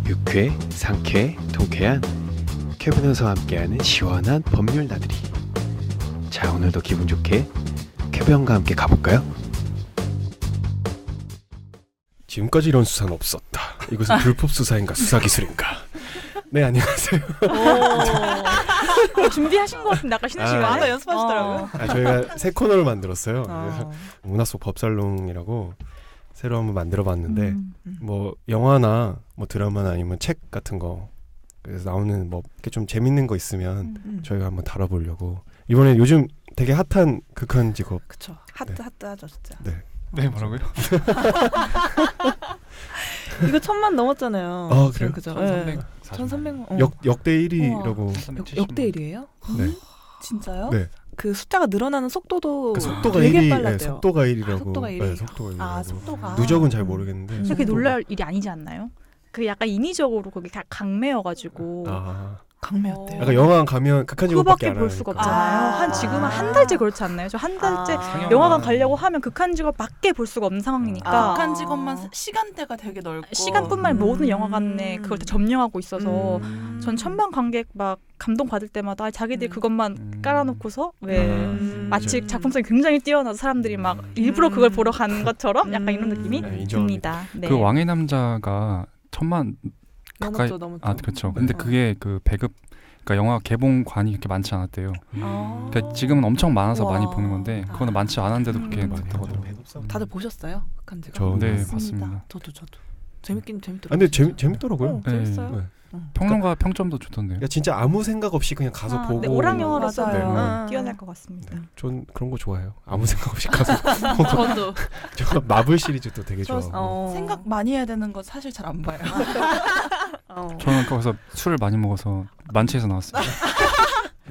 유쾌, 상쾌, 통쾌한 쾌변호사와 함께하는 시원한 법률 나들이. 자, 오늘도 기분 좋게 쾌변과 함께 가볼까요? 지금까지 이런 수사는 없었다. 이것은 불법 수사인가 수사기술인가. 네, 안녕하세요. 준비하신 것 같은데 아까 쉬는 시간에 연습하시더라고요. 저희가 새 코너를 만들었어요. 그래서 문화 속 법살롱이라고 새로 한번 만들어봤는데 뭐 영화나 뭐 드라마나 아니면 책 같은 거 그래서 나오는 뭐 이렇게 좀 재밌는 거 있으면 저희가 한번 다뤄보려고. 이번에 요즘 되게 핫한 극한 직업. 그쵸. 핫하죠 진짜. 네. 네, 뭐라고요? 이거 1000만 넘었잖아요. 아, 그래요? 그죠? 1300. 1300만. 역대 1위라고. 역대 1위예요? 네. 진짜요? 네. 그 숫자가 늘어나는 속도도 그 속도가 되게 1위. 빨랐대요. 네, 속도가 1위라고. 속도가 1위. 네, 속도가 1위라고. 아, 속도가. 누적은 잘 모르겠는데. 근데 그게 놀랄 일이 아니지 않나요? 그 약간 인위적으로 거기 다 강매여가지고 강매였대요. 약간 영화관 가면 극한 직업밖에 그거밖에 안 볼 수가 하니까. 없잖아요. 지금은 한 달째 그렇지 않나요? 저 한 달째 상영관. 영화관 가려고 하면 극한 직업밖에 볼 수가 없는 상황이니까 극한 직업만 시간대가 되게 넓고 시간뿐만 아니라 모든 영화관에 그걸 다 점령하고 있어서 전 천만 관객 막 감동 받을 때마다 자기들이 그것만 깔아놓고서 왜 마치 맞아요. 작품성이 굉장히 뛰어나서 사람들이 막 일부러 그걸 보러 가는 것처럼 약간 이런 느낌이 네, 인정합니다. 듭니다. 네. 그 왕의 남자가 1000만 가까이. 넘었죠. 아, 그렇죠. 근데 그게 그 배급, 그러니까 영화 개봉관이 그렇게 많지 않았대요. 그러니까 지금은 엄청 많아서 와. 많이 보는 건데 그거는 많지 않았는데도 그렇게 많다고 하더라고요. 다들 보셨어요? 극한 직업? 저 네, 맞습니다. 봤습니다. 저도 재밌긴 아, 재밌더라고요. 근데 재밌더라고요. 네. 재밌어요. 네. 평론가 평점도 좋던데요. 그러니까 진짜 아무 생각 없이 그냥 가서 보고. 네, 오락 영화로서 맞아요. 뛰어날 것 같습니다. 전 그런 거 좋아해요. 아무 생각 없이 가서. 저도 저 마블 시리즈도 되게 좋아하고. 생각 많이 해야 되는 거 사실 잘 안 봐요. 저는 거기서 술을 많이 먹어서 만취해서 나왔어요.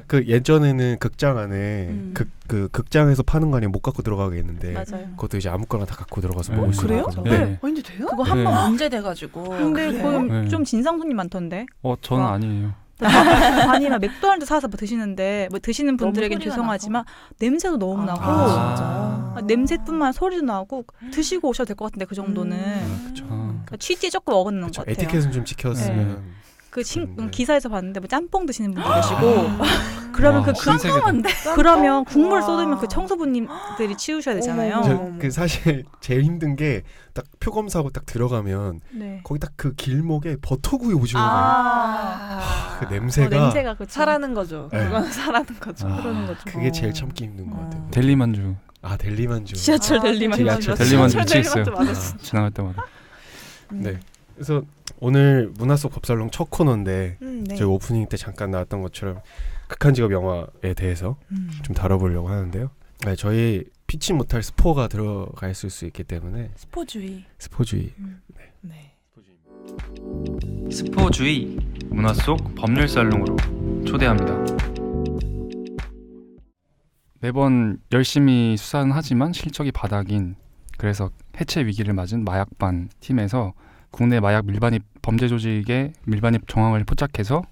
그 예전에는 극장 안에 그 극장에서 파는 거 아니면 못 갖고 들어가게 했는데 맞아요. 그것도 이제 아무거나 다 갖고 들어가서 네. 먹을 수 그래요? 있거든요. 네. 왠지 돼요? 그거 한 번 네. 문제 돼가지고. 근데 그래요? 그건 네. 좀 진상 손님 많던데. 저는 아니에요. 아니면 맥도날드 사서 뭐 드시는데 뭐 드시는 분들에겐 소리가 죄송하지만 냄새도 너무 나고 아. 냄새뿐만 아니라 소리도 나고 드시고 오셔도 될 것 같은데 그 정도는 그렇죠. 그러니까 취지에 조금 어긋는 그쵸. 것 같아요. 에티켓은 좀 지켰으면. 그 기사에서 봤는데 뭐 짬뽕 드시는 분도 계시고 그러면 와, 그 신세계다. 그러면 국물 쏟으면 그 청소부님들이 치우셔야 되잖아요. 그 사실 제일 힘든 게 딱 표 검사하고 딱 들어가면 네. 거기 딱 그 길목에 버터구이 오징어가 그 냄새가 냄새가 그 사라는 거죠. 네. 그건 사라는 거죠. 그러는 거죠. 그게 제일 참기 힘든 것 같아요. 델리만주. 아, 델리만주. 지하철 델리만주. 지하철 델리만주 지하철 미치겠어요. 델리만주 지나갈 때마다. 네. 그래서 오늘 문화 속 법살롱 첫 코너인데 네. 저희 오프닝 때 잠깐 나왔던 것처럼 극한 직업 영화에 대해서 좀 다뤄보려고 하는데요. 네, 저희 피치 못할 스포가 들어가 있을 수 있기 때문에 스포주의. 스포주의. 네. 스포주의 문화 속 법률 살롱으로 초대합니다. 매번 열심히 수사는 하지만 실적이 바닥인, 그래서 해체 위기를 맞은 마약반 팀에서 국내 마약 밀반입 범죄 조직의 밀반입 정황을 포착해서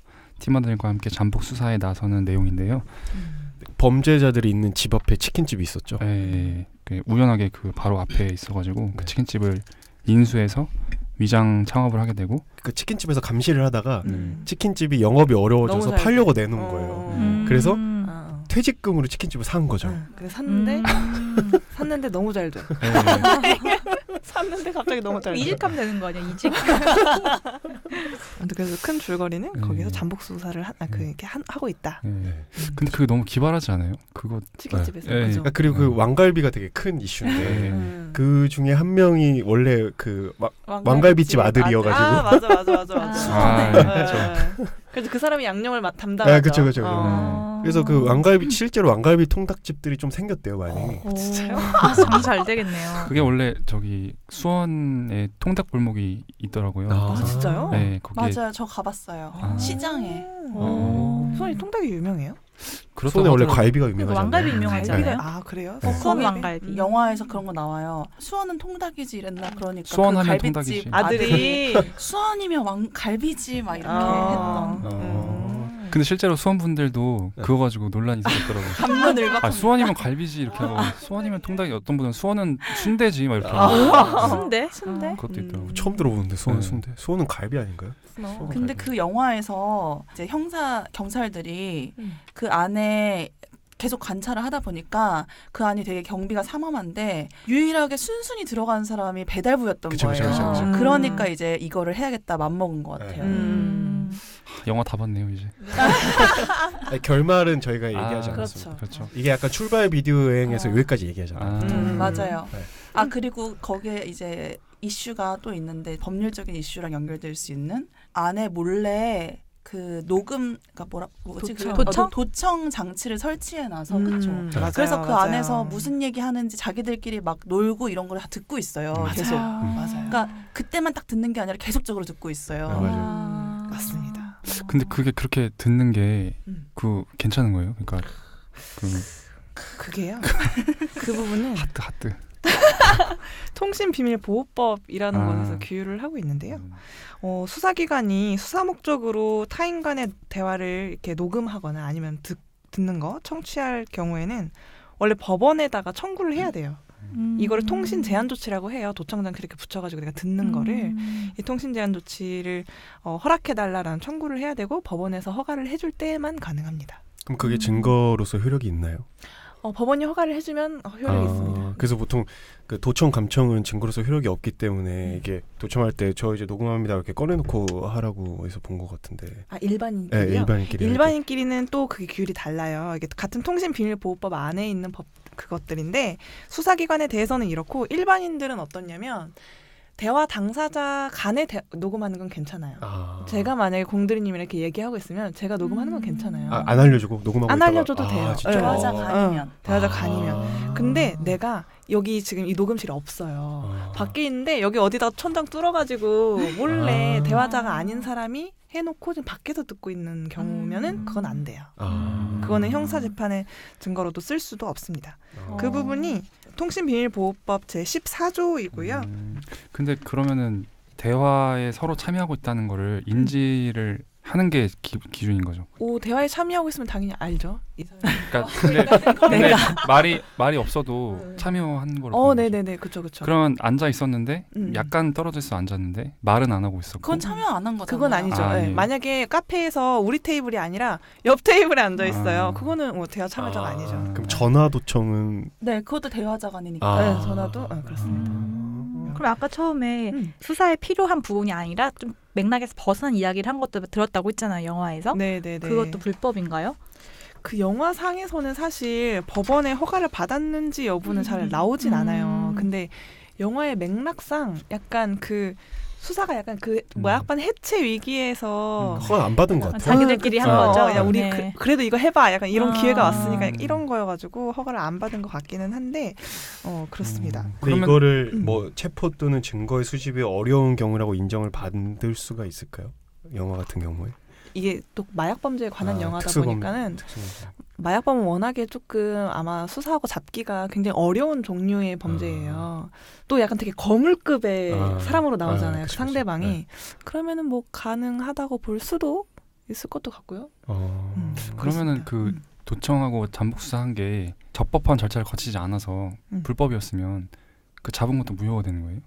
팀원들과 함께 잠복 수사에 나서는 내용인데요. 범죄자들이 있는 집 앞에 치킨집이 있었죠. 우연하게 그 바로 앞에 있어가지고 그 치킨집을 인수해서 위장 창업을 하게 되고 그 치킨집에서 감시를 하다가 치킨집이 영업이 어려워져서 너무 잘 팔려고 내놓은 거예요. 그래서 퇴직금으로 치킨집을 산 거죠. 그래서 샀는데 너무 잘 돼. 샀는데 갑자기 너무 잘 돼. 이직하면 되는 거 아니야? 이직? 그래서 큰 줄거리는 거기서 잠복 수사를 하고 있다. 근데 그게 너무 기발하지 않아요? 그거 치킨집에서. 네. 그죠? 그리고 그 왕갈비가 되게 큰 이슈인데 그 중에 한 명이 원래 그 왕갈비집 아들이어가지고. 맞아. 그렇죠. 그래서 그 사람이 양념을 담당하죠. 네, 그렇죠. 그래서 그 왕갈비 실제로 왕갈비 통닭집들이 좀 생겼대요, 많이. 진짜요? 장사 잘 되겠네요. 그게 원래 저기 수원에 통닭 골목이 있더라고요. 아, 진짜요? 네, 거기에 맞아요. 저 가봤어요. 아. 시장에. 수원이 통닭이 유명해요? 수원에 원래 갈비가 그 유명하잖아요. 왕갈비 유명하잖아요. 아, 그래요? 수원 거기 왕갈비. 영화에서 그런 거 나와요. 수원은 통닭이지 이랬나 그러니까 수원하면 그 갈비집 통닭이지. 아들이 수원이면 갈비지 막 이렇게 했던. 근데 실제로 수원분들도 그거 가지고 논란이 있었더라고요. 간문을 아, 수원이면 갈비지 이렇게 하고 수원이면 통닭이, 어떤 분은 수원은 순대지 막 이렇게 아. 하고 순대? 순대? 그것도 있더라고요. 처음 들어보는데 수원 네. 순대. 수원은 갈비 아닌가요? 근데 그 영화에서 이제 형사 경찰들이 그 안에 계속 관찰을 하다 보니까 그 안이 되게 경비가 삼엄한데 유일하게 순순히 들어간 사람이 배달부였던 그쵸, 거예요. 그쵸, 그쵸. 그러니까 이제 이거를 해야겠다 맘먹은 것 같아요. 영화 다 봤네요 이제. 아니, 결말은 저희가 얘기하지 아, 않았습니다. 그렇죠. 이게 약간 출발 비디오 여행에서 어. 여기까지 얘기하잖아요. 맞아요. 네. 아 그리고 거기에 이제 이슈가 또 있는데 법률적인 이슈랑 연결될 수 있는 안에 몰래 그 녹음 그러니까 뭐지 도청? 도청? 도청 장치를 설치해놔서 그렇죠. 맞아요, 그래서 그 맞아요. 안에서 무슨 얘기하는지 자기들끼리 막 놀고 이런 걸 다 듣고 있어요. 맞아요. 계속. 맞아요. 그러니까 그때만 딱 듣는 게 아니라 계속적으로 듣고 있어요. 맞아요. 맞습니다. 근데 그게 그렇게 듣는 게 음. 그 괜찮은 거예요? 그러니까 그 그게요. 그 부분은 하트. 통신비밀보호법이라는 아. 것에서 규율을 하고 있는데요. 수사기관이 수사 목적으로 타인 간의 대화를 이렇게 녹음하거나 아니면 듣는 거 청취할 경우에는 원래 법원에다가 청구를 해야 돼요. 이거를 통신 제한 조치라고 해요. 도청장 그렇게 붙여가지고 내가 듣는 거를 이 통신 제한 조치를 허락해달라라는 청구를 해야 되고 법원에서 허가를 해줄 때만 가능합니다. 그럼 그게 증거로서 효력이 있나요? 법원이 허가를 해주면 효력이 있습니다. 그래서 보통 그 도청 감청은 증거로서 효력이 없기 때문에 이게 도청할 때 저 이제 녹음합니다 이렇게 꺼내놓고 하라고 해서 본 것 같은데. 일반인끼리요? 네, 일반인끼리. 일반인끼리는 또 그게 규율이 달라요. 이게 같은 통신비밀보호법 안에 있는 법 그것들인데 수사기관에 대해서는 이렇고 일반인들은 어떻냐면 대화 당사자 간에 녹음하는 건 괜찮아요. 제가 만약에 공들이님이랑 이렇게 얘기하고 있으면 제가 녹음하는 건 괜찮아요. 안 알려주고 녹음하고 안 있다가. 알려줘도 돼요. 진짜? 네. 대화자 간이면. 대화자 간이면. 근데 내가 여기 지금 이 녹음실이 없어요. 밖에 있는데 여기 어디다 천장 뚫어가지고 몰래 대화자가 아닌 사람이 해놓고 지금 밖에서 듣고 있는 경우면은 그건 안 돼요. 그거는 형사재판의 증거로도 쓸 수도 없습니다. 그 부분이 통신비밀보호법 제14조이고요. 근데 그러면은 대화에 서로 참여하고 있다는 거를 인지를 하는 게 기준인 거죠. 대화에 참여하고 있으면 당연히 알죠. 이 사람이. 그러니까 근데 말이 없어도 참여한 걸로. 네네네, 그렇죠. 그러면 앉아 있었는데 약간 떨어져서 앉았는데 말은 안 하고 있었고. 그건 참여 안 한 거잖아요. 그건 아니죠. 아, 네. 예. 만약에 카페에서 우리 테이블이 아니라 옆 테이블에 앉아 있어요. 그거는 대화 참여자가 아니죠. 그럼 전화 도청은 네, 그것도 대화자 간이니까. 네, 전화도 그렇습니다. 그럼 아까 처음에 수사에 필요한 부분이 아니라 좀 맥락에서 벗어난 이야기를 한 것도 들었다고 했잖아요. 영화에서. 네네네. 그것도 불법인가요? 그 영화상에서는 사실 법원의 허가를 받았는지 여부는 잘 나오진 않아요. 근데 영화의 맥락상 약간 그 수사가 약간 그 마약반 해체 위기에서 허가 안 받은 것 같아요. 자기들끼리 한 거죠. 야 우리 네. 그래도 이거 해봐. 약간 이런 기회가 아. 왔으니까 이런 거여가지고 허가를 안 받은 것 같기는 한데 그렇습니다. 근데 그러면- 이거를 뭐 체포 또는 증거의 수집이 어려운 경우라고 인정을 받을 수가 있을까요? 영화 같은 경우에. 이게 또 마약 범죄에 관한 영화다 보니까는 특수범죄. 마약범은 워낙에 조금 아마 수사하고 잡기가 굉장히 어려운 종류의 범죄예요. 또 약간 되게 거물급의 사람으로 나오잖아요. 그쵸, 그 상대방이. 네. 그러면은 뭐 가능하다고 볼 수도 있을 것도 같고요. 그러면은 그렇습니다. 그 도청하고 잠복 수사한 게 적법한 절차를 거치지 않아서 불법이었으면 그 잡은 것도 무효가 되는 거예요?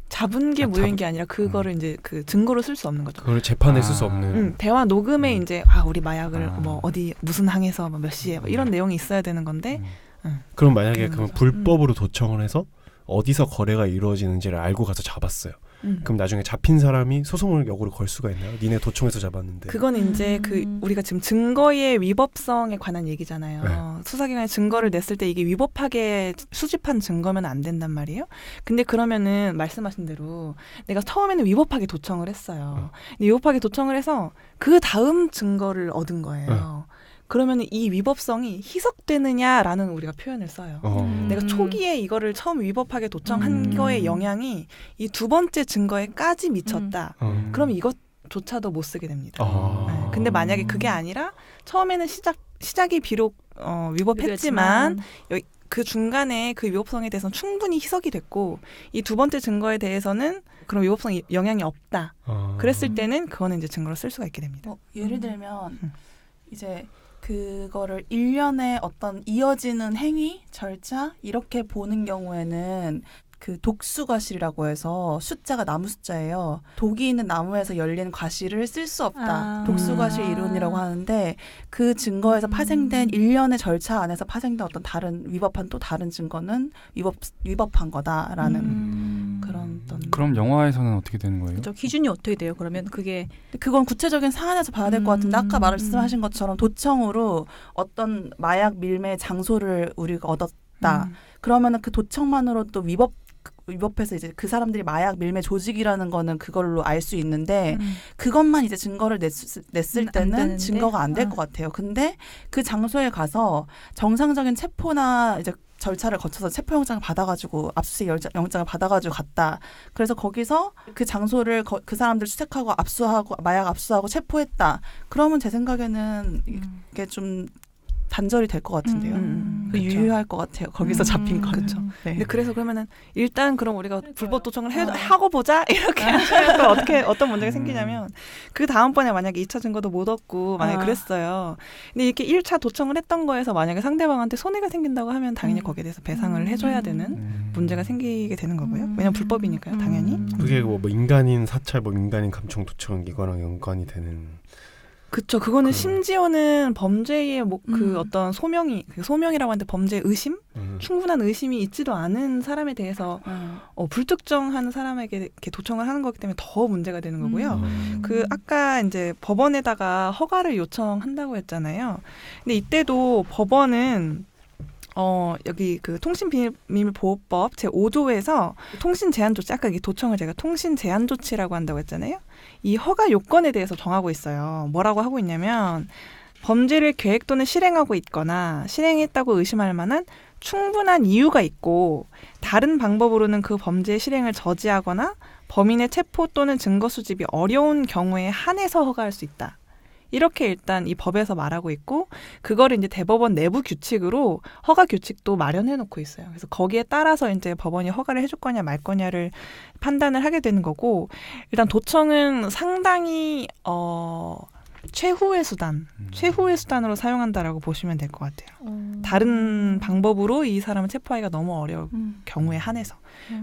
잡은 게 무효인 게 아니라 그거를 이제 그 증거로 쓸 수 없는 거죠. 그걸 재판에 쓸 수 없는. 대화 녹음에 이제 우리 마약을 뭐 어디 무슨 항에서 뭐 몇 시에 뭐 이런 내용이 있어야 되는 건데. 그럼 만약에 그런 그럼 거죠. 불법으로 도청을 해서 어디서 거래가 이루어지는지를 알고 가서 잡았어요. 그럼 나중에 잡힌 사람이 소송을 역으로 걸 수가 있나요? 니네 도청에서 잡았는데. 그거는 이제 그 우리가 지금 증거의 위법성에 관한 얘기잖아요. 네. 수사기관이 증거를 냈을 때 이게 위법하게 수집한 증거면 안 된단 말이에요. 근데 그러면은 말씀하신 대로 내가 처음에는 위법하게 도청을 했어요. 근데 위법하게 도청을 해서 그 다음 증거를 얻은 거예요. 그러면 이 위법성이 희석되느냐라는 우리가 표현을 써요. 내가 초기에 이거를 처음 위법하게 도청한 거의 영향이 이 두 번째 증거에까지 미쳤다. 그럼 이것조차도 못 쓰게 됩니다. 네. 근데 만약에 그게 아니라 처음에는 시작이 비록 위법했지만 그 중간에 그 위법성에 대해서는 충분히 희석이 됐고 이 두 번째 증거에 대해서는 그런 위법성 영향이 없다. 그랬을 때는 그거는 이제 증거로 쓸 수가 있게 됩니다. 예를 들면 이제 그거를 일련의 어떤 이어지는 행위, 절차 이렇게 보는 경우에는 그 독수과실이라고 해서 숫자가 나무 숫자예요. 독이 있는 나무에서 열린 과실을 쓸 수 없다. 독수과실 이론이라고 하는데 그 증거에서 파생된 일련의 절차 안에서 파생된 어떤 다른 위법한 또 다른 증거는 위법한 거다라는 그런 어떤. 그럼 영화에서는 어떻게 되는 거예요? 저 기준이 어떻게 돼요? 그러면 그건 구체적인 사안에서 봐야 될 것 같은데 아까 말씀하신 것처럼 도청으로 어떤 마약 밀매 장소를 우리가 얻었다. 그러면은 그 도청만으로 또 위법해서 이제 그 사람들이 마약 밀매 조직이라는 거는 그걸로 알 수 있는데 그것만 이제 증거를 냈을 때는 증거가 안 될 것 같아요. 근데 그 장소에 가서 정상적인 체포나 이제 절차를 거쳐서 체포영장을 받아가지고 압수수색 영장을 받아가지고 갔다. 그래서 거기서 그 장소를 그 사람들 수색하고 압수하고 마약 압수하고 체포했다. 그러면 제 생각에는 이게 좀 단절이 될 것 같은데요. 유효할 것 같아요. 거기서 잡힌 거. 그렇죠. 네. 근데 그래서 그러면은 일단 그럼 우리가 불법 도청을 하고 보자 이렇게 하시면 어떤 문제가 생기냐면 그 다음번에 만약에 2차 증거도 못 얻고 만약에 그랬어요. 근데 이렇게 1차 도청을 했던 거에서 만약에 상대방한테 손해가 생긴다고 하면 당연히 거기에 대해서 배상을 해줘야 되는 문제가 생기게 되는 거고요. 왜냐면 불법이니까요. 당연히. 그게 뭐 인간인 사찰, 뭐 인간인 감청 도청 이거랑 연관이 되는. 그렇죠. 그거는 심지어는 범죄의 그 어떤 소명이라고 하는데 범죄 의심? 충분한 의심이 있지도 않은 사람에 대해서 불특정한 사람에게 이렇게 도청을 하는 거기 때문에 더 문제가 되는 거고요. 그 아까 이제 법원에다가 허가를 요청한다고 했잖아요. 근데 이때도 법원은 여기 그 통신비밀보호법 제5조에서 통신 제한 조치, 아까 이 도청을 제가 통신 제한 조치라고 한다고 했잖아요. 이 허가 요건에 대해서 정하고 있어요. 뭐라고 하고 있냐면 범죄를 계획 또는 실행하고 있거나 실행했다고 의심할 만한 충분한 이유가 있고 다른 방법으로는 그 범죄 실행을 저지하거나 범인의 체포 또는 증거 수집이 어려운 경우에 한해서 허가할 수 있다. 이렇게 일단 이 법에서 말하고 있고 그거를 이제 대법원 내부 규칙으로 허가 규칙도 마련해 놓고 있어요. 그래서 거기에 따라서 이제 법원이 허가를 해줄 거냐 말 거냐를 판단을 하게 되는 거고 일단 도청은 상당히 최후의 수단으로 사용한다라고 보시면 될 것 같아요. 다른 방법으로 이 사람을 체포하기가 너무 어려울 경우에 한해서.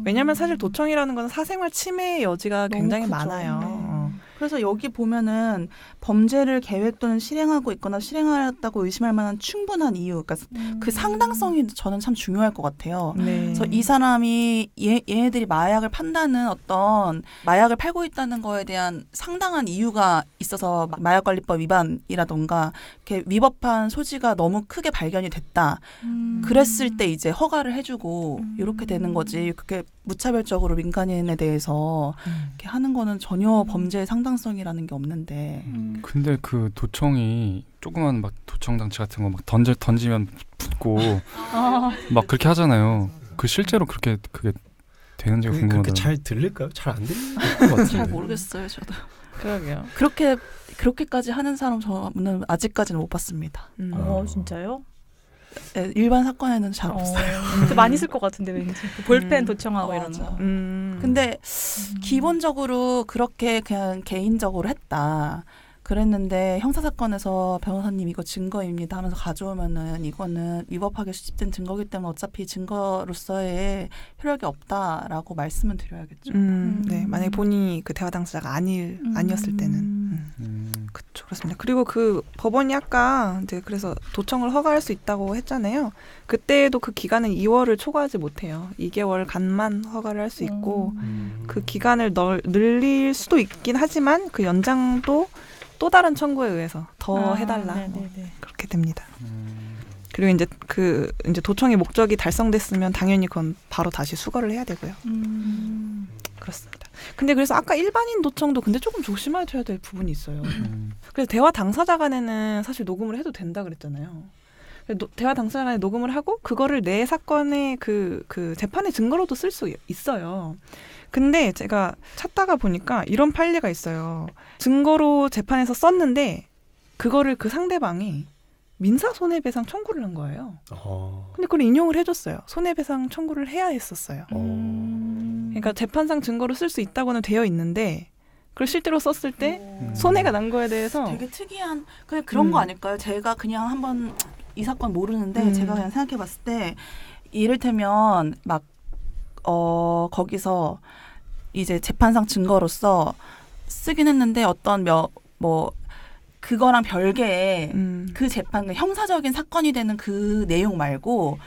왜냐하면 사실 도청이라는 건 사생활 침해의 여지가 굉장히 크죠. 많아요. 그래서 여기 보면은 범죄를 계획 또는 실행하고 있거나 실행하였다고 의심할 만한 충분한 이유, 그러니까 그 상당성이 저는 참 중요할 것 같아요. 네. 그래서 이 사람이 얘네들이 마약을 판다는 어떤 마약을 팔고 있다는 거에 대한 상당한 이유가 있어서 마약관리법 위반이라던가 이렇게 위법한 소지가 너무 크게 발견이 됐다. 그랬을 때 이제 허가를 해주고 이렇게 되는 거지. 그렇게 무차별적으로 민간인에 대해서 이렇게 하는 거는 전혀 범죄의 상당성이라는 게 없는데. 근데 그 도청이 조그만 막 도청 장치 같은 거 막 던지면 붙고 막 그렇게 하잖아요. 그 실제로 그게 되는지가 그게 궁금하다. 그렇게 잘 들릴까요? 잘 안 들릴 것 같은데. 잘 모르겠어요, 저도. 그러게요. 그렇게까지 하는 사람 저는 아직까지는 못 봤습니다. 진짜요? 네, 일반 사건에는 잘 없어요. 근데 많이 쓸 것 같은데 왠지 볼펜 도청하고 이런 맞아. 거. 근데 기본적으로 그렇게 그냥 개인적으로 했다. 그랬는데 형사사건에서 변호사님 이거 증거입니다 하면서 가져오면은 이거는 위법하게 수집된 증거기 때문에 어차피 증거로서의 효력이 없다라고 말씀을 드려야겠죠. 네, 만약에 본인이 그 대화 당사자가 아니었을 때는. 그렇죠, 그렇습니다. 그리고 그 법원이 아까 이제 그래서 도청을 허가할 수 있다고 했잖아요. 그때도 그 기간은 2월을 초과하지 못해요. 2개월간만 허가를 할 수 있고 그 기간을 늘릴 수도 있긴 하지만 그 연장도 또 다른 청구에 의해서 더 해달라 그렇게 됩니다. 그리고 이제 도청의 목적이 달성됐으면 당연히 그건 바로 다시 수거를 해야 되고요. 그렇습니다. 근데 그래서 아까 일반인 도청도 근데 조금 조심하셔야 될 부분이 있어요. 그래서 대화 당사자 간에는 사실 녹음을 해도 된다 그랬잖아요. 대화 당사자 간에 녹음을 하고 그거를 내 사건의 그 재판의 증거로도 쓸 수 있어요. 근데 제가 찾다가 보니까 이런 판례가 있어요. 증거로 재판에서 썼는데 그거를 그 상대방이 민사 손해배상 청구를 한 거예요. 근데 그걸 인용을 해줬어요. 손해배상 청구를 해야 했었어요. 그러니까 재판상 증거로 쓸 수 있다고는 되어 있는데 그걸 실제로 썼을 때 손해가 난 거에 대해서 되게 특이한 그냥 그런 거 아닐까요? 제가 그냥 한번 이 사건 모르는데 제가 그냥 생각해봤을 때 이를테면 막 거기서 이제 재판상 증거로서 쓰긴 했는데 어떤 뭐 그거랑 별개의 그 재판 형사적인 사건이 되는 그 내용 말고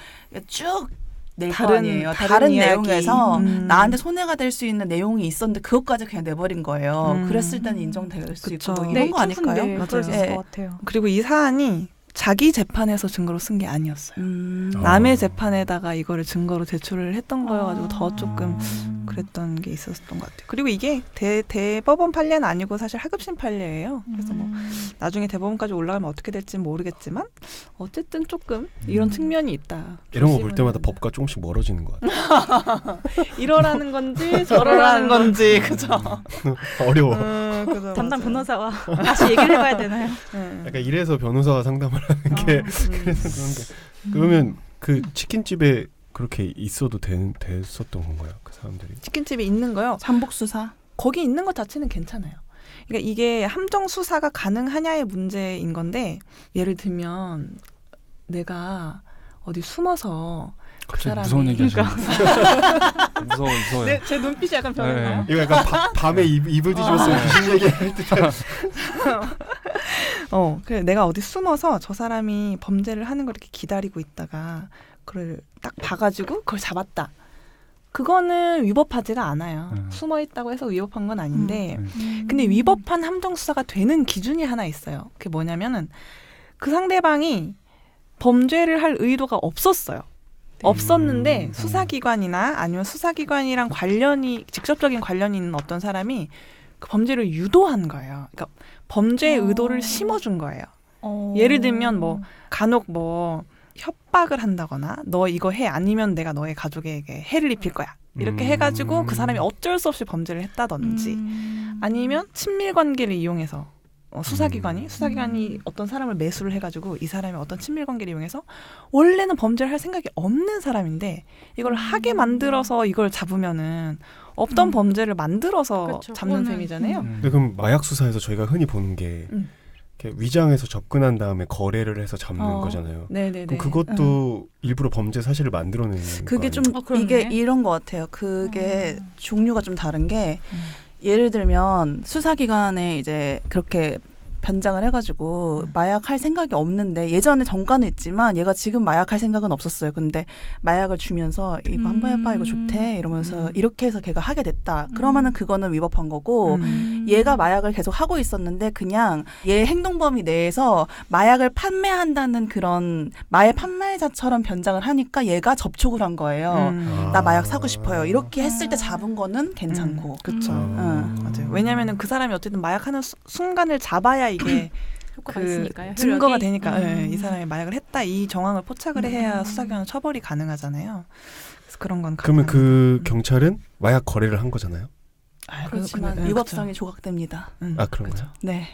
쭉 낼 거 아니에요. 다른 내용에서 나한테 손해가 될 수 있는 내용이 있었는데 그것까지 그냥 내버린 거예요. 그랬을 때는 인정될 수 있고 뭐 이런 거 아닐까요? 네, 그럴 수 있을 것 같아요. 그리고 이 사안이 자기 재판에서 증거로 쓴 게 아니었어요. 남의 재판에다가 이거를 증거로 제출을 했던 거여가지고 더 조금 그랬던 게 있었던 것 같아요. 그리고 이게 대법원 판례는 아니고 사실 하급심 판례예요. 그래서 뭐 나중에 대법원까지 올라가면 어떻게 될지 모르겠지만 어쨌든 조금 이런 측면이 있다. 이런 거 볼 때마다 법과 조금씩 멀어지는 것 같아요. 이러라는 건지 저러라는 건지 그죠? 어려워. 그죠, 담당 맞아요. 변호사와 다시 얘기를 해봐야 되나요? 약간 이래서 변호사가 상담을 하는 게 그래서 그런 게. 그러면 그 치킨집에 그렇게 있어도 됐었던 건가요? 그 사람들이? 치킨집이 있는 거요. 잠복 수사. 거기 있는 것 자체는 괜찮아요. 그러니까 이게 함정 수사가 가능하냐의 문제인 건데 예를 들면 내가 어디 숨어서 그 갑자기 사람이 무서운 얘기 하시네. 무서워요. 네, 제 눈빛이 약간 변했나요? 이거 약간 밤에 입을 뒤집었으면 귀신 얘기할 듯한. 그래 내가 어디 숨어서 저 사람이 범죄를 하는 걸 이렇게 기다리고 있다가 그걸 딱 봐가지고 그걸 잡았다. 그거는 위법하지가 않아요. 숨어 있다고 해서 위법한 건 아닌데, 근데 위법한 함정 수사가 되는 기준이 하나 있어요. 그게 뭐냐면은 그 상대방이 범죄를 할 의도가 없었어요. 없었는데 수사기관이나 아니면 수사기관이랑 직접적인 관련이 있는 어떤 사람이 그 범죄를 유도한 거예요. 그러니까 범죄의 의도를 심어준 거예요. 예를 들면 뭐 간혹 뭐 협박을 한다거나 너 이거 해 아니면 내가 너의 가족에게 해를 입힐 거야. 이렇게 해가지고 그 사람이 어쩔 수 없이 범죄를 했다든지 아니면 친밀 관계를 이용해서 수사기관이 어떤 사람을 매수를 해가지고 이 사람이 어떤 친밀 관계를 이용해서 원래는 범죄를 할 생각이 없는 사람인데 이걸 하게 만들어서 이걸 잡으면은 없던 범죄를 만들어서 그렇죠. 잡는 그거는, 셈이잖아요. 근데 그럼 마약 수사에서 저희가 흔히 보는 게 이렇게 위장해서 접근한 다음에 거래를 해서 잡는 거잖아요. 네네네. 그럼 그것도 일부러 범죄 사실을 만들어내는 그게 거 좀 그렇네. 이게 이런 것 같아요. 그게 종류가 좀 다른 게 예를 들면 수사기관에 이제 그렇게 변장을 해가지고 마약할 생각이 없는데 예전에 전과는 있지만 얘가 지금 마약할 생각은 없었어요. 근데 마약을 주면서 이거 한번 해봐 이거 좋대 이러면서 이렇게 해서 걔가 하게 됐다. 그러면은 그거는 위법한 거고 얘가 마약을 계속 하고 있었는데 그냥 얘 행동범위 내에서 마약을 판매한다는 그런 마약 판매자처럼 변장을 하니까 얘가 접촉을 한 거예요. 나 마약 사고 싶어요. 이렇게 했을 때 잡은 거는 괜찮고. 그렇죠. 맞아요. 왜냐하면은 그 사람이 어쨌든 마약하는 순간을 잡아야 이게 효과가 있으니까요. 증거가 효력이. 되니까 이 사람이 마약을 했다 이 정황을 포착을 해야 수사기관 처벌이 가능하잖아요. 그래서 그런 건 그러면 그 경찰은 마약 거래를 한 거잖아요. 그렇지만 위법성이 조각됩니다. 아 그런가요? 네.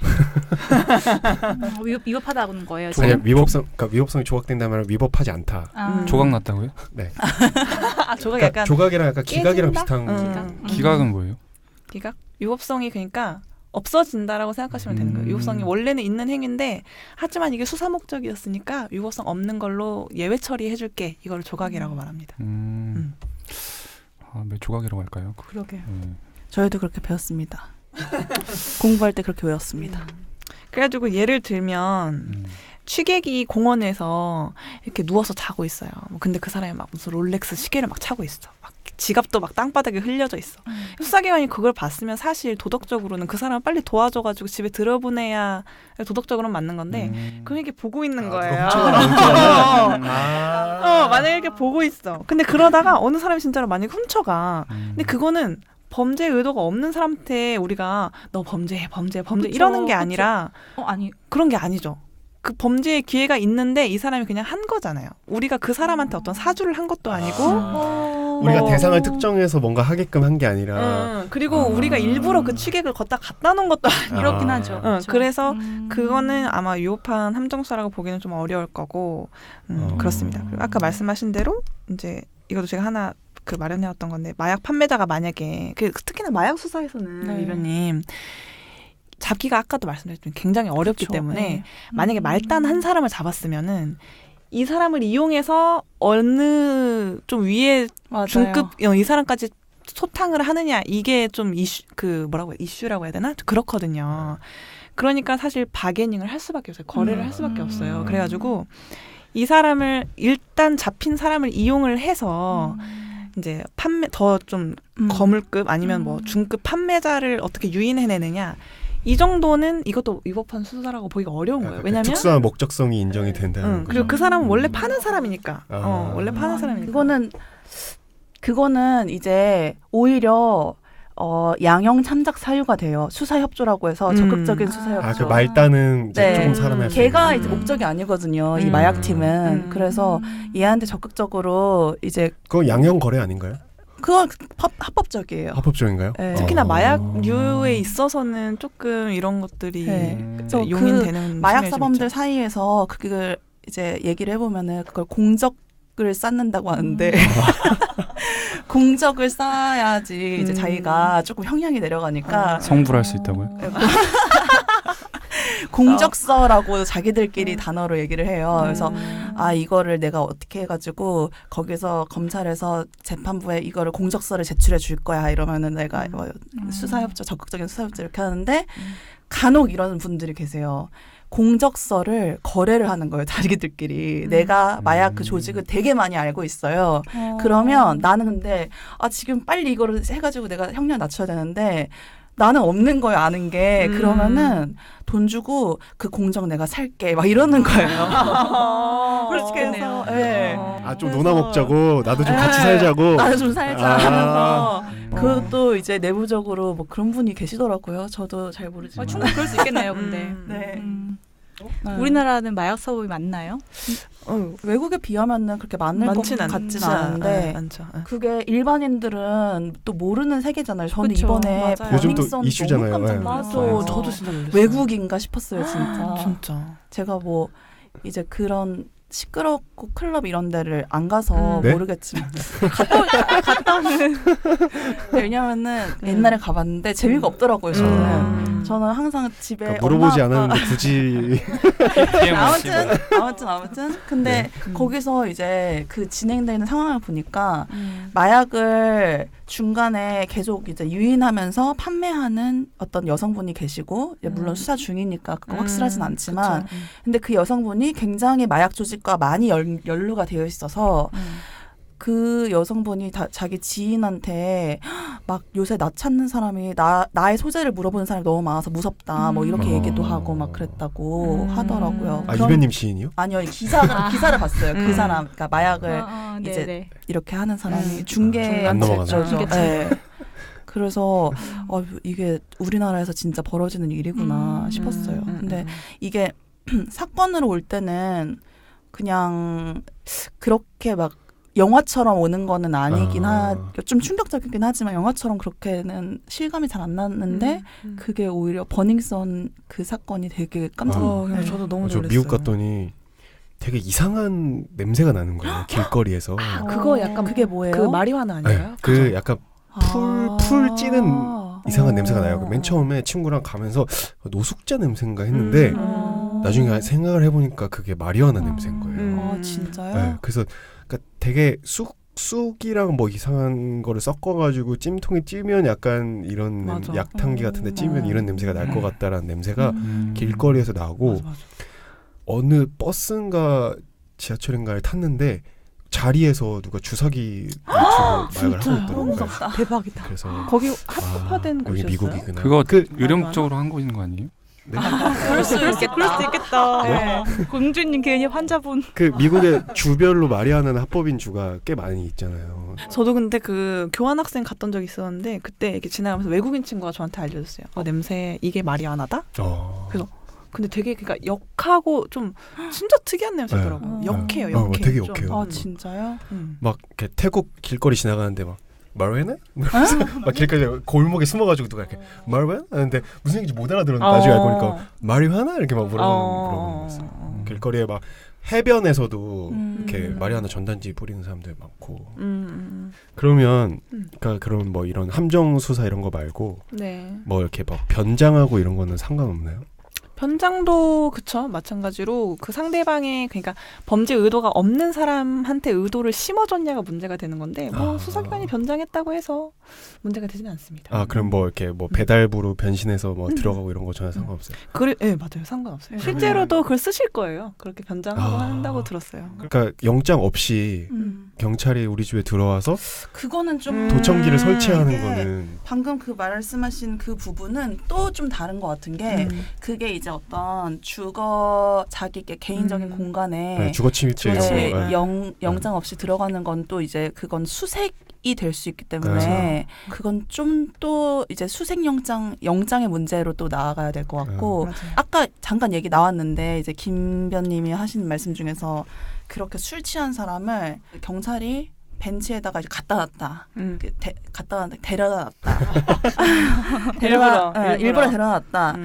위법하다는 거예요. 아니 지금? 그러니까 위법성이 조각된다면 위법하지 않다. 조각 났다고요? 네. 조각 그러니까 약간 조각이랑 약간 기각이랑 깨진다? 비슷한. 기각은 뭐예요? 기각? 위법성이 그러니까 없어진다라고 생각하시면 되는 거예요. 위법성이 원래는 있는 행위인데 하지만 이게 수사 목적이었으니까 위법성 없는 걸로 예외 처리해줄게. 이걸 조각이라고 말합니다. 왜 조각이라고 할까요? 그러게요. 저희도 그렇게 배웠습니다. 공부할 때 그렇게 외웠습니다. 그래가지고 예를 들면 취객이 공원에서 이렇게 누워서 자고 있어요. 근데 그 사람이 막 무슨 롤렉스 시계를 막 차고 있어. 막 지갑도 막 땅바닥에 흘려져 있어. 수사기관이 그걸 봤으면 사실 도덕적으로는 그 사람을 빨리 도와줘가지고 집에 들여보내야 도덕적으로는 맞는 건데 그걸 이렇게 보고 있는 거예요. 만약에 이렇게 보고 있어. 근데 그러다가 어느 사람이 진짜로 만약에 훔쳐가. 근데 그거는 범죄 의도가 없는 사람한테 우리가 너 범죄해 그쵸, 이러는 게 아니라 아니 그런 게 아니죠. 그 범죄의 기회가 있는데 이 사람이 그냥 한 거잖아요. 우리가 그 사람한테 어떤 사주를 한 것도 아니고 우리가 뭐. 대상을 특정해서 뭔가 하게끔 한 게 아니라 그리고 우리가 일부러 그 취객을 갖다 놓은 것도 아니고 그렇긴 하죠. 그렇죠. 그래서 그거는 아마 위법한 함정수사라고 보기는 좀 어려울 거고 그렇습니다. 그리고 아까 말씀하신 대로 이제 이것도 제가 하나 그 마련해왔던 건데 마약 판매자가 만약에 특히나 마약 수사에서는 네. 위원님 잡기가 아까도 말씀드렸지만 굉장히 어렵기 그렇죠. 때문에 네. 만약에 말단 한 사람을 잡았으면은 이 사람을 이용해서 어느 좀 위에 맞아요. 중급 이 사람까지 소탕을 하느냐 이게 좀 이슈라고 해야 되나? 그렇거든요. 그러니까 사실 바게닝을 할 수밖에 없어요. 거래를 할 수밖에 없어요. 그래가지고 이 사람을 일단 잡힌 사람을 이용을 해서 이제 더 좀 거물급 아니면 뭐 중급 판매자를 어떻게 유인해내느냐 이 정도는 이것도 위법한 수사라고 보기가 어려운 거예요. 왜냐면 특수한 목적성이 인정이 된다는 거죠. 그리고 그 사람은 원래 파는 사람이니까. 원래 파는 사람이니까. 그거는 이제 오히려 양형 참작 사유가 돼요. 수사 협조라고 해서 적극적인 수사 협조. 그 말단은 이제 네. 조금 사람의 걔가 이제 목적이 아니거든요. 이 마약팀은. 그래서 음. 얘한테 적극적으로 이제 그거 양형 거래 아닌가요? 그건 합법적이에요. 합법적인가요? 네. 특히나 아. 마약류에 있어서는 조금 이런 것들이 네. 이제 그래서 용인되는 마약 측면이 좀 사범들 있죠. 사이에서 그걸 이제 얘기를 해보면은 그걸 공적을 쌓는다고 하는데 공적을 쌓아야지 이제 자기가 조금 형량이 내려가니까 성불할 수 있다고요? 공적서라고 자기들끼리 단어로 얘기를 해요. 그래서 이거를 내가 어떻게 해가지고 거기서 검찰에서 재판부에 이거를 공적서를 제출해 줄 거야 이러면은 내가 뭐 수사협조 적극적인 수사협조 이렇게 하는데 간혹 이런 분들이 계세요. 공적서를 거래를 하는 거예요. 자기들끼리. 내가 마약 그 조직을 되게 많이 알고 있어요. 그러면 나는 근데 지금 빨리 이거를 해가지고 내가 형량 낮춰야 되는데 나는 없는 거예요. 아는 게. 그러면은 돈 주고 그 공적 내가 살게 막 이러는 거예요. 그렇게 해서 네. 좀 놀아 먹자고 나도 좀 같이 살자고. 나도 좀 살자 아. 하면서 그것도 이제 내부적으로 뭐 그런 분이 계시더라고요. 저도 잘 모르지만. 충분히 그럴 수 있겠네요. 근데 네. 우리나라는 마약 사범이 많나요? 외국에 비하면은 그렇게 많을 것 같진 않은데 많죠. 그게 일반인들은 또 모르는 세계잖아요. 저는 그쵸, 이번에 맞아요. 요즘 또 버닝썬 이슈잖아요. 너무 깜짝 네. 놀랐어요. 맞아. 저도 진짜 놀랐어요. 외국인가 싶었어요, 진짜. 진짜. 제가 뭐 이제 그런 시끄럽고 클럽 이런 데를 안 가서 네? 모르겠지만 갔다는 왜냐면은 옛날에 가봤는데 재미가 없더라고요. 저는 항상 집에 그러니까 물어보지 엄마, 아빠 않았는데 굳이 아무튼 근데 거기서 이제 그 진행되는 상황을 보니까 마약을 중간에 계속 이제 유인하면서 판매하는 어떤 여성분이 계시고 물론 수사 중이니까 그거 확실하진 않지만 그쵸. 근데 그 여성분이 굉장히 마약 조직과 많이 연루가 되어 있어서 그 여성분이 자기 지인한테 막 요새 나 찾는 사람이 나의 소재를 물어보는 사람이 너무 많아서 무섭다 뭐 이렇게 얘기도 하고 막 그랬다고 하더라고요. 이배님 시인이요? 아니요 기사를 봤어요. 그 사람 그러니까 마약을 이제 네네. 이렇게 하는 사람이 중개 안 넘어가나? 네. 그래서 이게 우리나라에서 진짜 벌어지는 일이구나 싶었어요. 근데 이게 사건으로 올 때는 그냥 그렇게 막 영화처럼 오는 거는 아니긴 좀 충격적이긴 하지만 영화처럼 그렇게는 실감이 잘 안 났는데 그게 오히려 버닝썬 그 사건이 되게 깜짝 놀랐어요. 저도 너무 저 놀랐어요. 미국 갔더니 되게 이상한 냄새가 나는 거예요. 길거리에서. 그거 약간 그게 뭐예요? 그 마리화나 아닌가요? 네, 그 약간 풀 찌는 이상한 냄새가 나요. 맨 처음에 친구랑 가면서 노숙자 냄새인가 했는데 나중에 생각을 해보니까 그게 마리화나 냄새인 거예요. 진짜요? 네, 그래서 그러니까 되게 쑥이랑 뭐 이상한 거를 섞어가지고 찜통에 찌면 약간 이런 맞아. 약탕기 같은데 찌면 이런 냄새가 날 것 같다라는 냄새가 음. 길거리에서 나고 맞아. 어느 버스인가 지하철인가를 탔는데 자리에서 누가 주사기 마약을 하고 있더라고요. 대박이다. 그래서 거기 합법화된 여기 곳이었어요? 미국이구나. 그거 유령적으로 한 거인 거 아니에요? 네? 그럴 수 있겠다. 네? 공주님 괜히 환자분. 그 미국의 주별로 마리아나는 합법인 주가 꽤 많이 있잖아요. 저도 근데 그 교환학생 갔던 적이 있었는데 그때 이렇게 지나가면서 외국인 친구가 저한테 알려줬어요. 냄새 이게 마리아나다? 그래서 근데 되게 그러니까 역하고 좀 진짜 특이한 냄새더라고요. 네. 역해요, 역해. 되게 좀. 역해요. 진짜요? 막 이렇게 태국 길거리 지나가는데 막 마리아나? 막 길거리 골목에 숨어가지고 누가 이렇게 마리아나? 하는데 무슨 얘기인지 못 알아들었는데 나중에 알고 보니까 마리아나? 이렇게 막 물어보는 거였어요. 길거리에 막 해변에서도 이렇게 마리아나 전단지 뿌리는 사람들 많고 음. 그러면 그러니까 그런 뭐 이런 함정 수사 이런 거 말고 네. 뭐 이렇게 막 변장하고 이런 거는 상관없나요? 변장도 그쵸 마찬가지로 그 상대방의 그러니까 범죄 의도가 없는 사람한테 의도를 심어줬냐가 문제가 되는 건데 뭐 아. 수사기관이 변장했다고 해서 문제가 되지는 않습니다. 아 그럼 뭐 이렇게 뭐 배달부로 변신해서 뭐 들어가고 이런 거 전혀 상관없어요. 그래, 네 맞아요 상관없어요. 네. 실제로도 그걸 쓰실 거예요. 그렇게 변장하고 아. 한다고 들었어요. 그러니까 영장 없이 경찰이 우리 집에 들어와서 그거는 좀 도청기를 설치하는 이게 거는 방금 그 말씀하신 그 부분은 또 좀 다른 것 같은 게 그게 이제 어떤 자기의 개인적인 공간에 네, 주거 침입죄 이런 주거침입 거. 네. 영장 없이 들어가는 건 또 이제 그건 수색이 될 수 있기 때문에 그건 좀 또 이제 수색 영장의 문제로 또 나아가야 될 것 같고 맞아요. 아까 잠깐 얘기 나왔는데 이제 김변님이 하신 말씀 중에서 그렇게 술 취한 사람을 경찰이 벤치에다가 이제 갖다 놨다. 데려다 놨다. 일부러 데려놨다.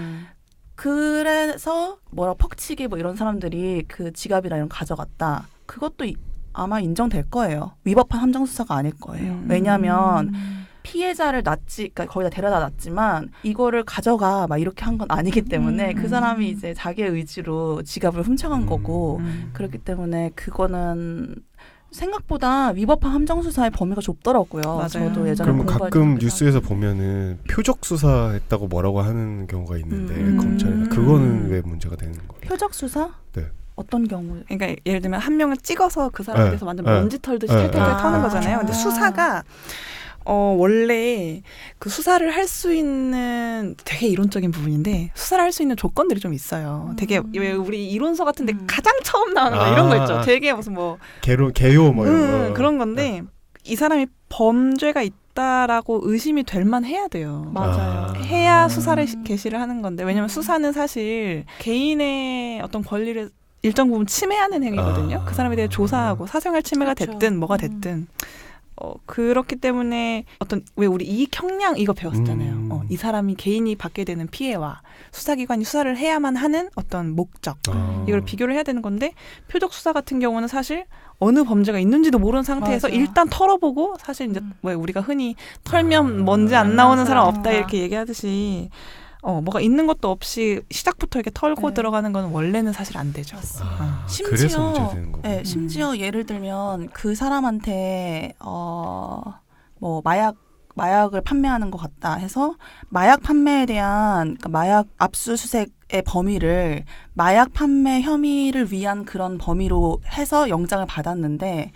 그래서 뭐라 퍽치기 뭐 이런 사람들이 그 지갑이나 이런 거 가져갔다. 그것도 아마 인정될 거예요. 위법한 함정 수사가 아닐 거예요. 왜냐하면 피해자를 그러니까 거기다 데려다 놨지만 이거를 가져가 막 이렇게 한 건 아니기 때문에 그 사람이 이제 자기의 의지로 지갑을 훔쳐간 거고 그렇기 때문에 그거는 생각보다 위법한 함정 수사의 범위가 좁더라고요. 맞아요. 저도 예전에 그러면 공부할 가끔 때 뉴스에서 보면은 표적 수사했다고 뭐라고 하는 경우가 있는데 검찰에서 음. 그거는 왜 문제가 되는 거예요? 표적 수사? 네. 어떤 경우? 그러니까 예를 들면 한 명을 찍어서 그 사람에 네. 대해서 완전 네. 먼지 털듯이 네. 탈탈탈 터는 아. 거잖아요. 근데 수사가 원래 그 수사를 할 수 있는 되게 이론적인 부분인데 수사를 할 수 있는 조건들이 좀 있어요. 되게 왜 우리 이론서 같은데 가장 처음 나오는 거 이런 거 있죠. 되게 무슨 뭐 개요 뭐 이런 거. 그런 건데 이 사람이 범죄가 있다라고 의심이 될 만해야 돼요. 맞아요. 해야 수사를 개시를 하는 건데 왜냐면 수사는 사실 개인의 어떤 권리를 일정 부분 침해하는 행위거든요. 그 사람에 대해 조사하고 사생활 침해가 그렇죠. 됐든 뭐가 됐든 그렇기 때문에 어떤 왜 우리 이익 형량 이거 배웠잖아요. 이 사람이 개인이 받게 되는 피해와 수사기관이 수사를 해야만 하는 어떤 목적 이걸 비교를 해야 되는 건데 표적 수사 같은 경우는 사실 어느 범죄가 있는지도 모르는 상태에서 맞아. 일단 털어보고 사실 이제 왜 우리가 흔히 털면 먼지 안 나오는 사람 없다 이렇게 얘기하듯이 뭐가 있는 것도 없이 시작부터 이렇게 털고 네. 들어가는 건 원래는 사실 안 되죠. 그래서 문제가 되는 거고. 네, 심지어 예를 들면 그 사람한테 뭐 마약을 판매하는 것 같다 해서 마약 판매에 대한 그러니까 마약 압수수색의 범위를 마약 판매 혐의를 위한 그런 범위로 해서 영장을 받았는데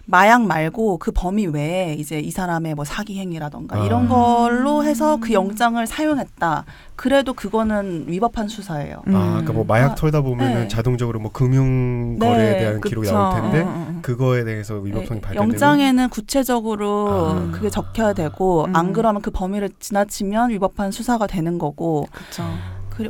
마약 말고 그 범위 외에 이제 이 사람의 뭐 사기 행위라던가 이런 걸로 해서 그 영장을 사용했다. 그래도 그거는 위법한 수사예요. 그러니까 뭐 마약 털다 보면은 네. 자동적으로 뭐 금융 거래에 네, 대한 기록이 그쵸. 나올 텐데 그거에 대해서 위법성이 발견되면 영장에는 구체적으로 그게 적혀야 되고 안 그러면 그 범위를 지나치면 위법한 수사가 되는 거고 그렇죠.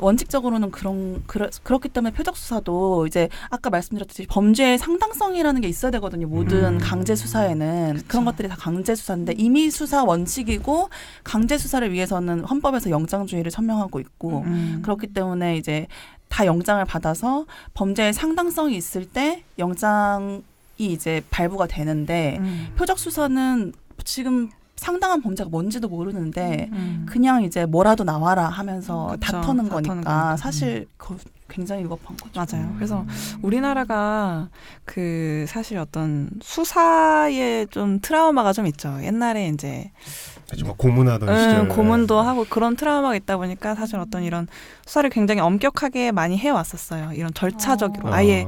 원칙적으로는 그렇기 때문에 표적 수사도 이제 아까 말씀드렸듯이 범죄의 상당성이라는 게 있어야 되거든요. 모든 강제 수사에는 그런 것들이 다 강제 수사인데 임의 수사 원칙이고 강제 수사를 위해서는 헌법에서 영장주의를 천명하고 있고 그렇기 때문에 이제 다 영장을 받아서 범죄의 상당성이 있을 때 영장이 이제 발부가 되는데 표적 수사는 지금 상당한 범죄가 뭔지도 모르는데 그냥 이제 뭐라도 나와라 하면서 그쵸, 다 터는 다 터는 거니까 거니까. 사실 굉장히 위법한 거죠. 맞아요. 그래서 우리나라가 그 사실 어떤 수사에 좀 트라우마가 좀 있죠. 옛날에 이제 정말 고문하던 시절 고문도 하고 그런 트라우마가 있다 보니까 사실 어떤 이런 수사를 굉장히 엄격하게 많이 해왔었어요. 이런 절차적으로 아예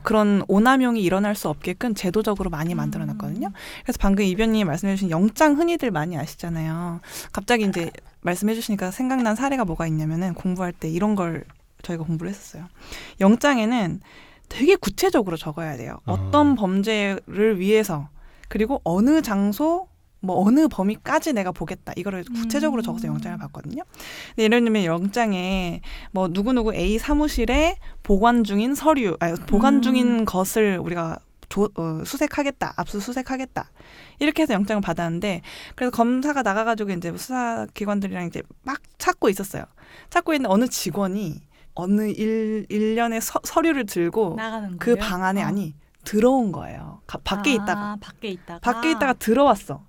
그런 오남용이 일어날 수 없게끔 제도적으로 많이 만들어놨거든요. 그래서 방금 이변님이 말씀해주신 영장 흔히들 많이 아시잖아요. 갑자기 이제 말씀해주시니까 생각난 사례가 뭐가 있냐면은 공부할 때 이런 걸 저희가 공부를 했었어요. 영장에는 되게 구체적으로 적어야 돼요. 어떤 범죄를 위해서 그리고 어느 장소 뭐 어느 범위까지 내가 보겠다. 이거를 구체적으로 적어서 영장을 받거든요. 근데 예를 들면 영장에 뭐 누구누구 A 사무실에 보관 중인 보관 중인 것을 우리가 수색하겠다. 압수수색하겠다. 이렇게 해서 영장을 받았는데 그래서 검사가 나가가지고 이제 수사기관들이랑 이제 막 찾고 있었어요. 찾고 있는데 어느 직원이 어느 일련의 서류를 들고 나가는 그 거예요? 방 안에 아니 들어온 거예요. 밖에 있다가 밖에 있다가 들어왔어.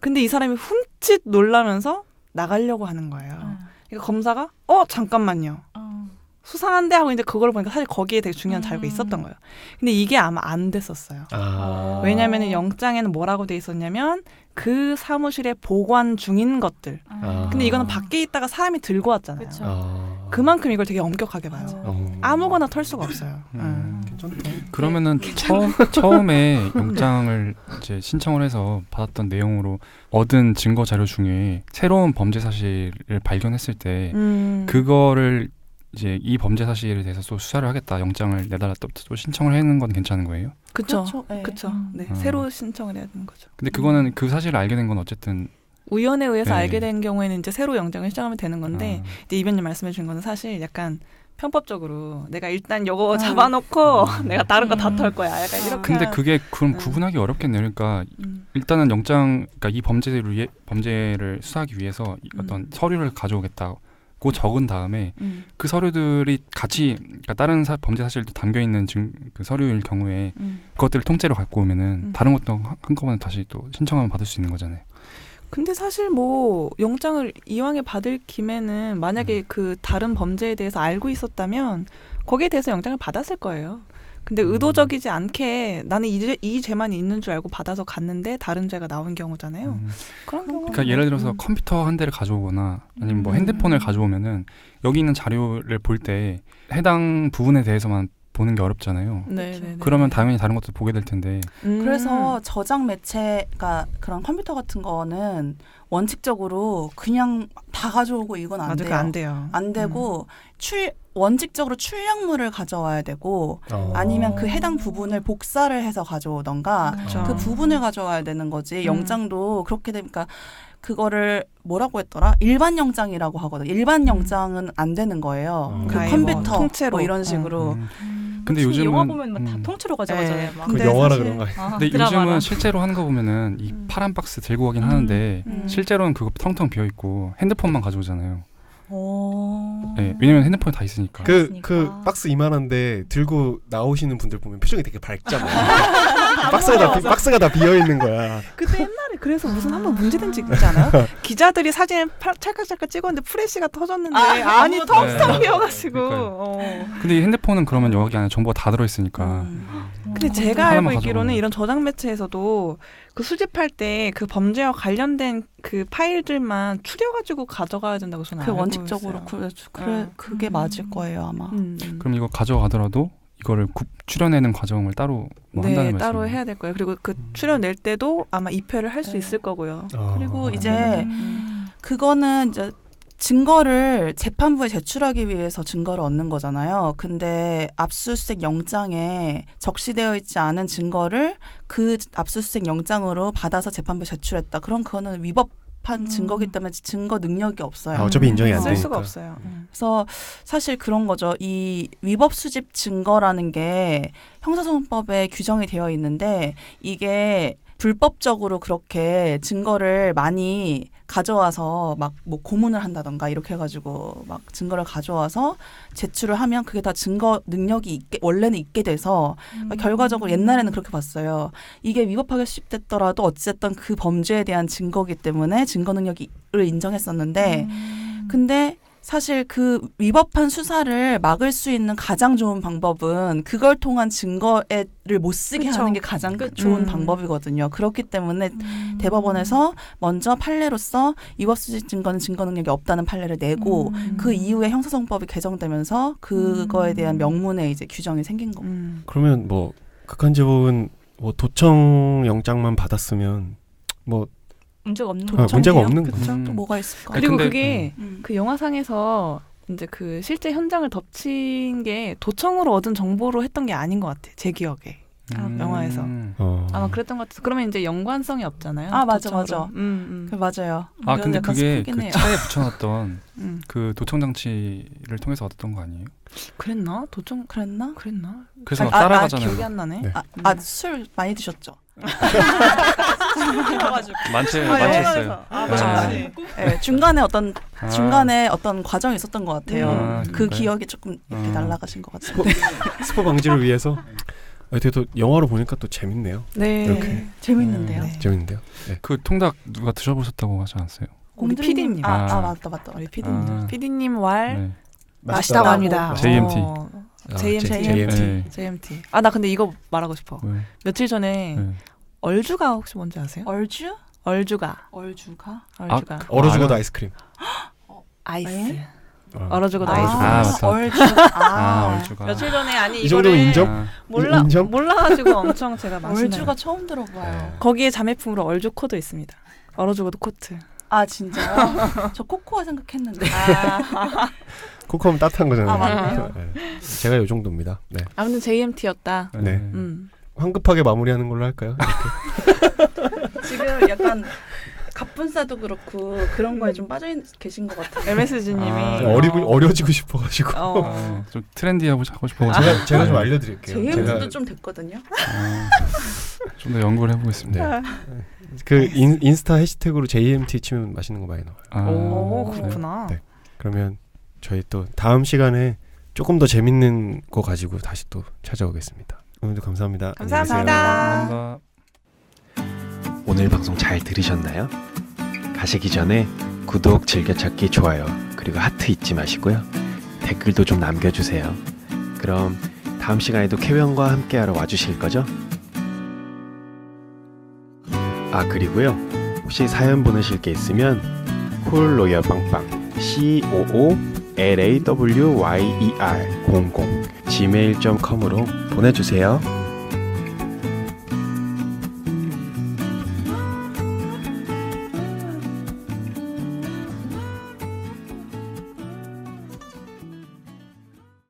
근데 이 사람이 훔칫 놀라면서 나가려고 하는 거예요. 그러니까 검사가 잠깐만요. 수상한데 하고 이제 그걸 보니까 사실 거기에 되게 중요한 자료가 있었던 거예요. 근데 이게 아마 안 됐었어요. 왜냐하면 영장에는 뭐라고 돼 있었냐면 그 사무실에 보관 중인 것들. 근데 이거는 밖에 있다가 사람이 들고 왔잖아요. 그쵸. 그만큼 이걸 되게 엄격하게 봐요. 아무거나 털 수가 없어요. 괜찮다. 그러면은 처음에 영장을 이제 신청을 해서 받았던 내용으로 얻은 증거 자료 중에 새로운 범죄 사실을 발견했을 때 그거를 이제 이 범죄 사실에 대해서 또 수사를 하겠다, 영장을 내달라 또 신청을 하는 건 괜찮은 거예요? 그렇죠. 네. 그렇죠. 네. 새로 신청을 해야 되는 거죠. 근데 그거는 그 사실을 알게 된 건 어쨌든 우연에 의해서 네. 알게 된 경우에는 이제 새로 영장을 신청하면 되는 건데 이제 이변님 말씀해 주신 거는 사실 약간 편법적으로 내가 일단 요거 잡아놓고 내가 다른 거 다 털 거야. 약간 이렇게. 근데 그게 그럼 구분하기 어렵겠네요. 그러니까 일단은 그러니까 이 범죄를 수사하기 위해서 어떤 서류를 가져오겠다고 적은 다음에 그 서류들이 같이 그러니까 다른 범죄 사실도 담겨 있는 그 서류일 경우에 그것들을 통째로 갖고 오면은 다른 것도 한꺼번에 다시 또 신청하면 받을 수 있는 거잖아요. 근데 사실 뭐 영장을 이왕에 받을 김에는 만약에 그 다른 범죄에 대해서 알고 있었다면 거기에 대해서 영장을 받았을 거예요. 근데 의도적이지 않게 나는 이 죄만 있는 줄 알고 받아서 갔는데 다른 죄가 나온 경우잖아요. 그런 경우. 그러니까 예를 들어서 컴퓨터 한 대를 가져오거나 아니면 뭐 핸드폰을 가져오면은 여기 있는 자료를 볼 때 해당 부분에 대해서만 보는 게 어렵잖아요. 네. 그러면 당연히 다른 것도 보게 될 텐데. 그래서 저장 매체가 그런 컴퓨터 같은 거는 원칙적으로 그냥 다 가져오고 이건 안 돼요. 안 돼요. 안 되고 원칙적으로 출력물을 가져와야 되고 아니면 그 해당 부분을 복사를 해서 가져오던가 그 부분을 가져와야 되는 거지. 영장도 그렇게 되니까 그거를 뭐라고 했더라? 일반 영장이라고 하거든. 일반 영장은 안 되는 거예요. 그 컴퓨터 통째로 뭐 이런 식으로. 근데 요즘은 영화 보면 막 다 통째로 가져가잖아요. 막. 그 근데 영화라 사실- 그런 거 아니에요? 근데 드라마라. 요즘은 실제로 하는 거 보면은 이 파란 박스 들고 가긴 하는데 실제로는 그거 텅텅 비어 있고 핸드폰만 가져오잖아요. 네, 왜냐면 핸드폰에 다 있으니까. 그 박스 이만한데 들고 나오시는 분들 보면 표정이 되게 밝잖아요. 박스가 다 비어 있는 거야. 그때 옛날에 그래서 무슨 한번 문제된 적 있지 않아요? 기자들이 사진을 찰칵찰칵 찍었는데 프레시가 터졌는데 아니 텅텅 비어가지고. 근데 이 핸드폰은 그러면 여기 안에 정보가 다 들어있으니까. 근데 제가 하나만 알고 있기로는 가져오면. 이런 저장 매체에서도 그 수집할 때 그 범죄와 관련된 그 파일들만 추려가지고 가져가야 된다고 저는 그 알고 원칙적으로 있어요. 그게 맞을 거예요 아마. 그럼 이거 가져가더라도 이거를 추려내는 과정을 따로 뭐 한다는 말씀이에요? 따로 해야 될 거예요. 그리고 그 추려낼 때도 아마 입회를 할 수 있을 거고요. 그리고 이제 그거는 이제 증거를 재판부에 제출하기 위해서 증거를 얻는 거잖아요. 근데 압수수색 영장에 적시되어 있지 않은 증거를 그 압수수색 영장으로 받아서 재판부에 제출했다. 그럼 그거는 위법한 증거기 때문에 증거 능력이 없어요. 어차피 인정이 안 쓸 되니까. 수가 없어요. 그래서 사실 그런 거죠. 이 위법 수집 증거라는 게 형사소송법에 규정이 되어 있는데 이게 불법적으로 그렇게 증거를 많이 가져와서 막 뭐 고문을 한다던가 이렇게 해가지고 막 증거를 가져와서 제출을 하면 그게 다 증거 능력이 원래는 있게 돼서 결과적으로 옛날에는 그렇게 봤어요. 이게 위법하게 수집됐더라도 어쨌든 그 범죄에 대한 증거기 때문에 증거 능력을 인정했었는데 근데 사실 그 위법한 수사를 막을 수 있는 가장 좋은 방법은 그걸 통한 증거를 못 쓰게 그쵸. 하는 게 가장 좋은 방법이거든요. 그렇기 때문에 대법원에서 먼저 판례로서 위법수집 증거는 증거 능력이 없다는 판례를 내고 그 이후에 형사소송법이 개정되면서 그거에 대한 명문의 이제 규정이 생긴 거고. 그러면 뭐 극한제법은 뭐 도청 영장만 받았으면 뭐 문제가 없는 문제가 없는 그쵸? 거죠. 또 뭐가 있을까? 그리고 근데, 그게 그 영화상에서 이제 그 실제 현장을 덮친 게 도청으로 얻은 정보로 했던 게 아닌 것 같아. 제 기억에. 영화에서. 아마 그랬던 것 같아서 그러면 이제 연관성이 없잖아요. 아, 맞아, 도청으로. 맞아. 맞아요. 아 근데 약간 그게 슬프긴 그 해요. 차에 붙여놨던 음. 그 도청 장치를 통해서 얻었던 거 아니에요? 그랬나? 도청 그랬나? 그랬나? 그래서 막 아, 따라가잖아요. 기억이 안 나네. 네. 술 많이 드셨죠? 많쳤어요. 네. 네, 중간에 어떤 과정이 있었던 것 같아요. 그 그런가요? 기억이 조금 이렇게 날아가신 것 같아요. 스포 방지를 위해서 되게 또 영화로 보니까 또 재밌네요. 네. 이렇게. 재밌는데요. 네. 재밌는데요. 네. 그 통닭 누가 드셔보셨다고 하지 않았어요? 우리 PD님. 아, 맞다. 우리 PD님. 아. PD님 왈 네. 맛있다고 합니다. JMT. JMT. JMT. 아, 나 근데 이거 말하고 싶어. 네. 며칠 전에 네. 얼주가 혹시 뭔지 아세요? 얼주? 얼주가. 얼주가? 얼어죽어도 아이스크림. 아이스. 에? 얼어죽어도 아, 아이스. 맞다. 얼주. 얼주가. 며칠 전에 아니 이 정도면 이거를 인정? 인정? 몰라가지고 엄청 제가 마시는. 얼주가 처음 들어봐요. 네. 거기에 자매품으로 얼주 코도 있습니다. 얼어죽어도 코트. 아, 진짜요? 저 코코아 생각했는데. 코코아면 따뜻한 거잖아요. 아, 맞네요. 네. 제가 요 정도입니다. 네. 아무튼 JMT였다. 네. 황급하게 마무리하는 걸로 할까요? 지금 약간 갑분싸도 그렇고 그런 거에 좀 빠져 계신 것 같아요. MSG님이 어려지고 싶어가지고. 좀 트렌디하고 하고 싶어가지고 제가 좀 알려드릴게요. JM도 좀 됐거든요. 좀 더 연구를 해보겠습니다. 네. 그 인스타 해시태그로 JMT 치면 맛있는 거 많이 나와요. 오, 그렇구나. 네. 그러면 저희 또 다음 시간에 조금 더 재밌는 거 가지고 다시 또 찾아오겠습니다. 오늘도 감사합니다. 감사합니다. 감사합니다. 오늘 방송 잘 들으셨나요? 가시기 전에 구독, 즐겨찾기, 좋아요, 그리고 하트 잊지 마시고요. 댓글도 좀 남겨주세요. 그럼 다음 시간에도 캐변과 함께하러 와주실 거죠? 아, 그리고요. 혹시 사연 보내실 게 있으면 콜로열빵빵 COOLAWYER00 gmail.com으로 보내주세요.